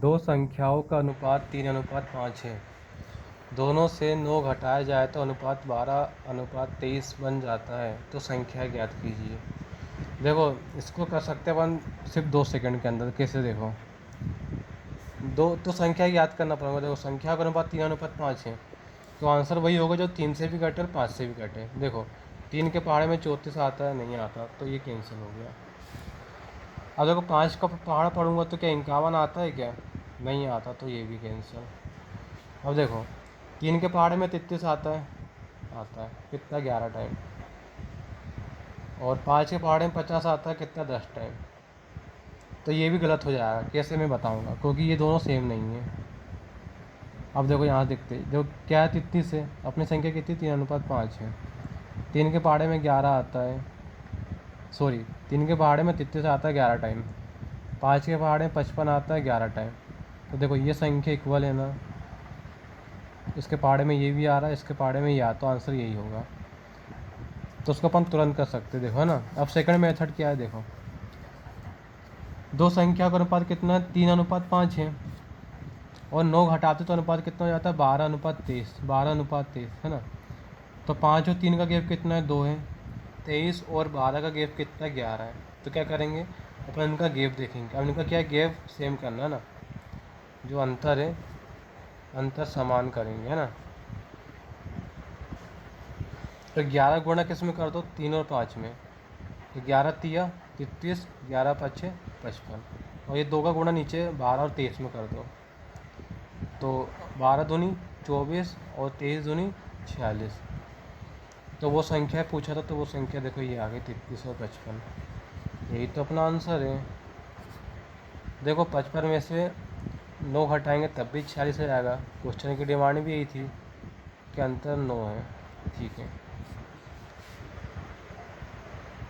दो संख्याओं का अनुपात 3:5 है। दोनों से 9 घटाया जाए तो अनुपात 12:23 बन जाता है। तो संख्या ज्ञात कीजिए। देखो इसको कर सकते हैं अपन सिर्फ 2 सेकंड के अंदर। कैसे देखो, दो तो संख्या याद करना पड़ेगा। देखो संख्या का अनुपात 3:5 है, तो आंसर वही होगा जो 3 से भी कटे और 5 से भी कटे। देखो 3 के पहाड़े में 34 आता है, नहीं आता, तो ये कैंसिल हो गया। अब देखो 5 का पहाड़ा पढ़ूंगा तो क्या 51 आता है क्या, नहीं आता, तो ये भी कैंसिल। अब देखो 3 के पहाड़े में 33 आता है, कितना 11 टाइम। और 5 के पहाड़े में 50 आता है, कितना 10 टाइम। तो ये भी गलत हो जाएगा। कैसे मैं बताऊंगा, क्योंकि ये दोनों सेम नहीं है। अब देखो यहाँ देखते जो क्या है, 33 है, अपनी संख्या कितनी 3:5 है। 3 के पहाड़े में 11 आता है, सॉरी 3 के पहाड़े में 33 आता है 11 टाइम। 5 के पहाड़े में 55 आता है 11 टाइम। तो देखो ये संख्या इक्वल है ना, इसके पहाड़े में ये भी आ रहा है, इसके पहाड़े में ये आता, तो आंसर यही होगा। तो उसको अपन तुरंत कर सकते, देखो है ना। अब सेकंड मेथड क्या है, देखो दो संख्या का अनुपात कितना है 3:5 है, और 9 घटाते तो अनुपात कितना हो जाता है 12:23 है ना। तो 5 और 3 का गैप कितना है 2 है, 23 और 12 का गैप कितना 11 है। तो क्या करेंगे अपन इनका गैप देखेंगे। अब इनका क्या है, गैप सेम करना है ना, जो अंतर है अंतर समान करेंगे, है ना। तो 11 गुणा किस में कर दो, 3 और 5 में। तो 11 तिया 33, 11 पछे 55, और ये 2 का गुणा नीचे 12 और 23 में कर दो। तो 12 दूनी 24 और 23 दूनी 46। तो वो संख्या पूछा था, तो वो संख्या देखो ये आ गई 33 और 55। यही तो अपना आंसर है। देखो 55 में से 9 घटाएंगे तब भी 46 हो जाएगा। क्वेश्चन की डिमांड भी यही थी कि अंतर 9 है। ठीक है।